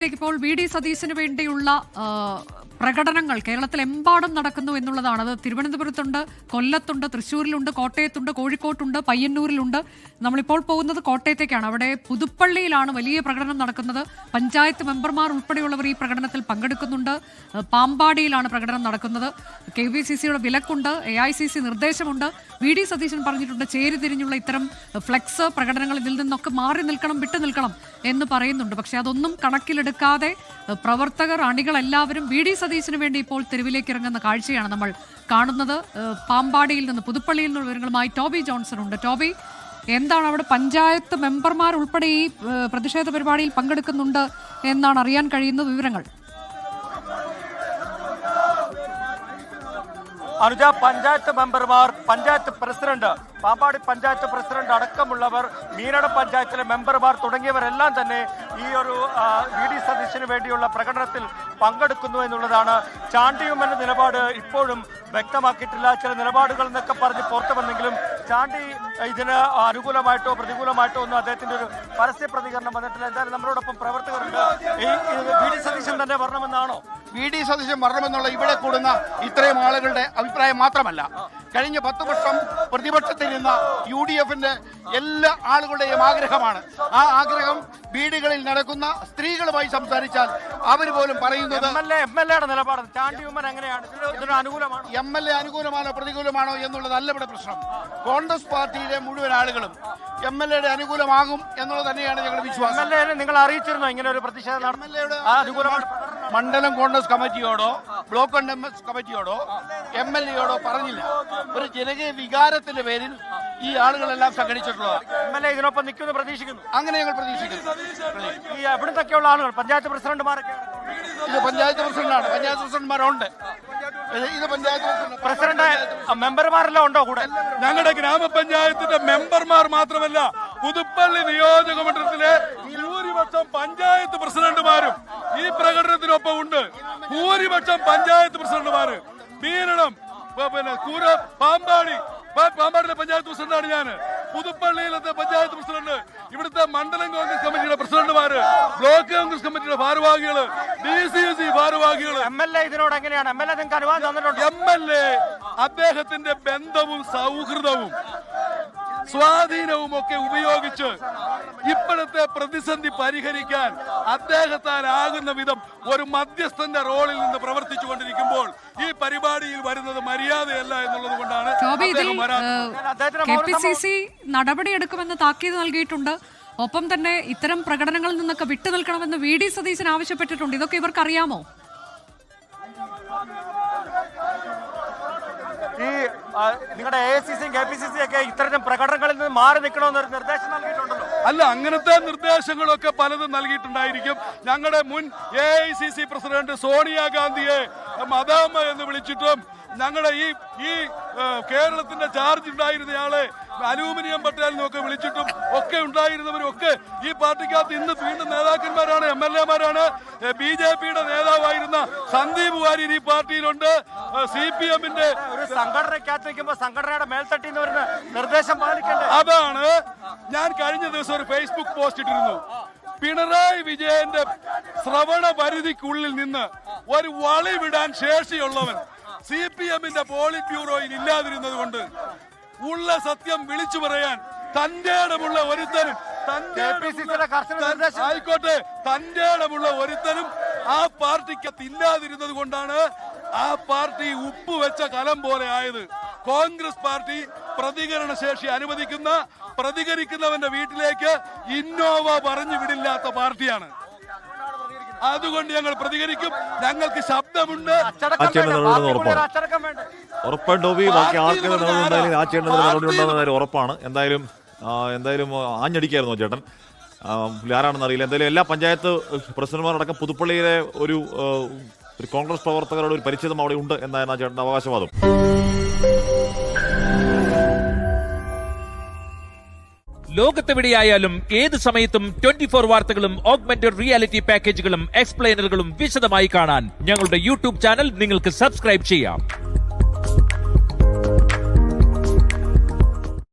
ഇപ്പോൾ V D സതീശന് വേണ്ടിയുള്ള പ്രകടനങ്ങൾ കേരളത്തിലെമ്പാടും നടക്കുന്നു എന്നുള്ളതാണ്. അത് തിരുവനന്തപുരത്തുണ്ട്, കൊല്ലത്തുണ്ട്, തൃശ്ശൂരിലുണ്ട്, കോട്ടയത്തുണ്ട്, കോഴിക്കോട്ടുണ്ട്, പയ്യന്നൂരിലുണ്ട്. നമ്മളിപ്പോൾ പോകുന്നത് കോട്ടയത്തേക്കാണ്. അവിടെ പുതുപ്പള്ളിയിലാണ് വലിയ പ്രകടനം നടക്കുന്നത്. പഞ്ചായത്ത് മെമ്പർമാർ ഉൾപ്പെടെയുള്ളവർ ഈ പ്രകടനത്തിൽ പങ്കെടുക്കുന്നുണ്ട്. പാമ്പാടിയിലാണ് പ്രകടനം നടക്കുന്നത്. KPCCയുടെ വിലക്കുണ്ട്, AICC നിർദ്ദേശമുണ്ട്. വി ഡി സതീശൻ പറഞ്ഞിട്ടുണ്ട് ചേരിതിരിഞ്ഞുള്ള ഇത്തരം ഫ്ലെക്സ് പ്രകടനങ്ങൾ ഇതിൽ നിന്നൊക്കെ മാറി നിൽക്കണം, വിട്ടു നിൽക്കണം എന്ന് പറയുന്നുണ്ട്. പക്ഷെ അതൊന്നും കണക്കിലെടുക്കാതെ പ്രവർത്തകർ, അണികൾ എല്ലാവരും വി ഡി സതീശന് വേണ്ടി ഇപ്പോൾ തെരുവിലേക്ക് ഇറങ്ങുന്ന കാഴ്ചയാണ് നമ്മൾ കാണുന്നത്. പാമ്പാടിയിൽ നിന്ന്, പുതുപ്പള്ളിയിൽ നിന്നുള്ള വിവരങ്ങളുമായി ടോബി ജോൺസൺ ഉണ്ട്. ടോബി, എന്താണ് അവിടെ പഞ്ചായത്ത് മെമ്പർമാർ ഉൾപ്പെടെ ഈ പ്രതിഷേധ പരിപാടിയിൽ പങ്കെടുക്കുന്നുണ്ട് എന്നാണ് അറിയാൻ കഴിയുന്ന വിവരങ്ങൾ? അനുജ, പഞ്ചായത്ത് മെമ്പർമാർ, പഞ്ചായത്ത് പ്രസിഡന്റ്, പാമ്പാടി പഞ്ചായത്ത് പ്രസിഡന്റ് അടക്കമുള്ളവർ, മീനട പഞ്ചായത്തിലെ മെമ്പർമാർ തുടങ്ങിയവരെല്ലാം തന്നെ ഈ ഒരു വി ഡി സതീശന് വേണ്ടിയുള്ള പ്രകടനത്തിൽ പങ്കെടുക്കുന്നു എന്നുള്ളതാണ്. ചാണ്ടിയുമ്മന്റെ നിലപാട് ഇപ്പോഴും വ്യക്തമാക്കിയിട്ടില്ല. ചില നിലപാടുകൾ എന്നൊക്കെ പറഞ്ഞ് പുറത്തു വന്നെങ്കിലും ചാണ്ടി ഇതിന് അനുകൂലമായിട്ടോ പ്രതികൂലമായിട്ടോ ഒന്നും അദ്ദേഹത്തിന്റെ ഒരു പരസ്യ പ്രതികരണം വന്നിട്ടില്ല. എന്തായാലും നമ്മളോടൊപ്പം പ്രവർത്തകരുണ്ട്. ഈ വി ഡി സതീശൻ തന്നെ വരണമെന്നാണോ? വി ഡി സതീശൻ വരണമെന്നുള്ള ഇവിടെ കൂടുന്ന ഇത്രയും ആളുകളുടെ അഭിപ്രായം മാത്രമല്ല, കഴിഞ്ഞ 10 വർഷം പ്രതിപക്ഷത്തിൽ നിന്ന UDFന്റെ എല്ലാ ആളുകളുടെയും ആഗ്രഹമാണ്. ആ ആഗ്രഹം വീടുകളിൽ നടക്കുന്ന സ്ത്രീകളുമായി സംസാരിച്ചാൽ അവർ പോലും പറയുന്നത് MLA നിലപാട് ചാണ്ടിയുമ്മൻ എങ്ങനെയാണ്? ഇതിന് അനുകൂലമാണ്? MLA അനുകൂലമാണോ പ്രതികൂലമാണോ എന്നുള്ളതല്ല ഇവിടെ പ്രശ്നം. കോൺഗ്രസ് പാർട്ടിയിലെ മുഴുവൻ ആളുകളും MLAയുടെ അനുകൂലമാകും എന്നുള്ളത് തന്നെയാണ് ഞങ്ങളുടെ വിശ്വാസം. MLA നിങ്ങൾ അറിയിച്ചിരുന്നോ ഇങ്ങനെ ഒരു പ്രതിഷേധം? അനുകൂലമാണ് മണ്ഡലം കോൺഗ്രസ് കമ്മിറ്റിയോടോ ബ്ലോക്ക് കോൺഗ്രസ് കമ്മിറ്റിയോടോ MLAയോടോ പറഞ്ഞില്ല. ഒരു ജനകീയ വികാരത്തിന്റെ പേരിൽ ഈ ആളുകളെല്ലാം സംഘടിച്ചിട്ടുള്ളത്. MLA ഇതിനൊപ്പം നിൽക്കുമെന്ന് പ്രതീക്ഷിക്കുന്നു. അങ്ങനെ ഞങ്ങൾ പ്രതീക്ഷിക്കുന്നു. ഈ എവിടുന്നൊക്കെയുള്ള ആളുകൾ, പഞ്ചായത്ത് പ്രസിഡന്റുമാരൊക്കെ? ഇത് പഞ്ചായത്ത് പ്രസിഡന്റാണ്. പഞ്ചായത്ത് പ്രസിഡന്റുമാരുണ്ട്. ഇത് പഞ്ചായത്ത് പ്രസിഡന്റ് മെമ്പർമാരെല്ലാം ഉണ്ടോ കൂടെ? ഞങ്ങളുടെ ഗ്രാമപഞ്ചായത്തിന്റെ മെമ്പർമാർ മാത്രമല്ല, പുതുപ്പള്ളി നിയോജക മണ്ഡലത്തിലെ ഭൂരിപക്ഷം പഞ്ചായത്ത് പ്രസിഡന്റുമാരും ഈ പ്രകടനത്തിനൊപ്പം ഉണ്ട്. ഭൂരിപക്ഷം പഞ്ചായത്ത് പ്രസിഡന്റുമാര് മീനണം, പാമ്പാടിയിലെ പഞ്ചായത്ത് പ്രസിഡന്റാണ് ഞാൻ. പുതുപ്പള്ളിയിലത്തെ പഞ്ചായത്ത് പ്രസിഡന്റ്, ഇവിടുത്തെ മണ്ഡലം കോൺഗ്രസ് കമ്മിറ്റിയുടെ പ്രസിഡന്റുമാര്, ബ്ലോക്ക് കോൺഗ്രസ് കമ്മിറ്റിയുടെ ഭാരവാഹികള്, DCC ഭാരവാഹികള്. MLA ഇതിനോട് എങ്ങനെയാണ്? MLA നിങ്ങൾക്ക് അനുവാദം തന്നിട്ടുണ്ട്? MLA അദ്ദേഹത്തിന്റെ ബന്ധവും സൗഹൃദവും സ്വാധീനവും ഒക്കെ ഉപയോഗിച്ച് ഇപ്പോഴത്തെ പ്രതിസന്ധി പരിഹരിക്കാൻ അദ്ദേഹത്താലാകുന്ന വിധം ഒരു മധ്യസ്ഥന്റെ റോളിൽ നിന്ന് പ്രവർത്തിച്ചു കൊണ്ടിരിക്കുമ്പോൾ ഈ പരിപാടിയിൽ വരുന്നത് മര്യാദയല്ല എന്നുള്ളത് കൊണ്ടാണ് KPCC നടപടിയെടുക്കുമെന്ന് താക്കീത് നൽകിയിട്ടുണ്ട്. ഒപ്പം തന്നെ ഇത്തരം പ്രകടനങ്ങളിൽ നിന്നൊക്കെ വിട്ടുനിൽക്കണമെന്ന് വി ഡി സതീശൻ ആവശ്യപ്പെട്ടിട്ടുണ്ട്. ഇതൊക്കെ ഇവർക്ക് അറിയാമോ? ഈ നിങ്ങളുടെ AICCയും KPCCയും ഒക്കെ ഇത്തരം പ്രകടനങ്ങളിൽ നിന്ന് മാറി നിൽക്കണമെന്നൊരു നിർദ്ദേശം നൽകിയിട്ടുണ്ടല്ലോ. അല്ല, അങ്ങനത്തെ നിർദ്ദേശങ്ങളൊക്കെ പലതും നൽകിയിട്ടുണ്ടായിരിക്കും. ഞങ്ങളുടെ മുൻ AICC പ്രസിഡന്റ് സോണിയാഗാന്ധിയെ മദാമ എന്ന് വിളിച്ചിട്ടും ഞങ്ങളുടെ ഈ കേരളത്തിന്റെ ചാർജ് ഉണ്ടായിരുന്നയാളെ അലൂമിനിയം പട്ടേൽ എന്നൊക്കെ വിളിച്ചിട്ടും ഒക്കെ ഉണ്ടായിരുന്നവരും ഒക്കെ ഈ പാർട്ടിക്കകത്ത് ഇന്ന് വീണ്ടും നേതാക്കന്മാരാണ്, MLA-മാരാണ്. BJPയുടെ നേതാവായിരുന്ന സന്ദീപ് വാര്യർ ഈ പാർട്ടിയിലുണ്ട്. CPM-ന്റെ ഒരു സംഘടനയ്ക്കകത്ത് നിൽക്കുമ്പോൾ സംഘടനയുടെ മേൽത്തട്ടിന്ന് വരുന്ന നിർദ്ദേശം പാലിക്കണ്ടേ? അതാണ് ഞാൻ കഴിഞ്ഞ ദിവസം ഒരു ഫേസ്ബുക്ക് പോസ്റ്റ് ഇട്ടിരുന്നു. പിണറായി വിജയന്റെ ശ്രവണ പരിധിക്കുള്ളിൽ നിന്ന് ഒരു വളി വിടാൻ ശേഷിയുള്ളവൻ CPM-ന്റെ പോളിറ്റ് ബ്യൂറോയിൽ ഇല്ലാതിരുന്നത് കൊണ്ട് ഉള്ള സത്യം വിളിച്ചു പറയാൻ തന്റെ ഇടമുള്ള ഒരുത്തനും ആയിക്കോട്ടെ, തന്റെ ഇടമുള്ള ഒരുത്തനും ആ പാർട്ടിക്കകത്ത് ഇല്ലാതിരുന്നത് കൊണ്ടാണ് ആ പാർട്ടി ഉപ്പ് വെച്ച കലം പോലെ ആയത്. കോൺഗ്രസ് പാർട്ടി പ്രതികരണ ശേഷി അനുവദിക്കുന്ന, പ്രതികരിക്കുന്നവന്റെ വീട്ടിലേക്ക് ഇന്നോവ പറഞ്ഞു വിടില്ലാത്ത പാർട്ടിയാണ്. അതുകൊണ്ട് ഞങ്ങൾ പ്രതികരിക്കും. ഞങ്ങൾക്ക് ശബ്ദമുണ്ട്. ഉറപ്പാണ് ടോബി. ബാക്കി ആർക്ക് നടപടി ആ ചേട്ടൻ നടപടി ഉണ്ടാകുന്ന ഉറപ്പാണ്. എന്തായാലും ആഞ്ഞടിക്കായിരുന്നു ചേട്ടൻ. ആരാണെന്ന് അറിയില്ല. എന്തായാലും എല്ലാ പഞ്ചായത്ത് പ്രസിഡന്റുമാരടക്കം പുതുപ്പള്ളിയിലെ ഒരു കോൺഗ്രസ് പ്രവർത്തകരുടെ ഒരു പരിചയം അവിടെ ഉണ്ട് എന്നാണ് ആ ചേട്ടൻ്റെ അവകാശവാദം. ലോകത്തെവിടെയായാലും ഏത് സമയത്തും 24 വാർത്തകളും ഓഗ്മെന്റഡ് റിയാലിറ്റി പാക്കേജുകളും എക്സ്പ്ലെയിനറുകളും വിശദമായി കാണാൻ ഞങ്ങളുടെ YouTube ചാനൽ നിങ്ങൾക്ക് സബ്സ്ക്രൈബ് ചെയ്യാം.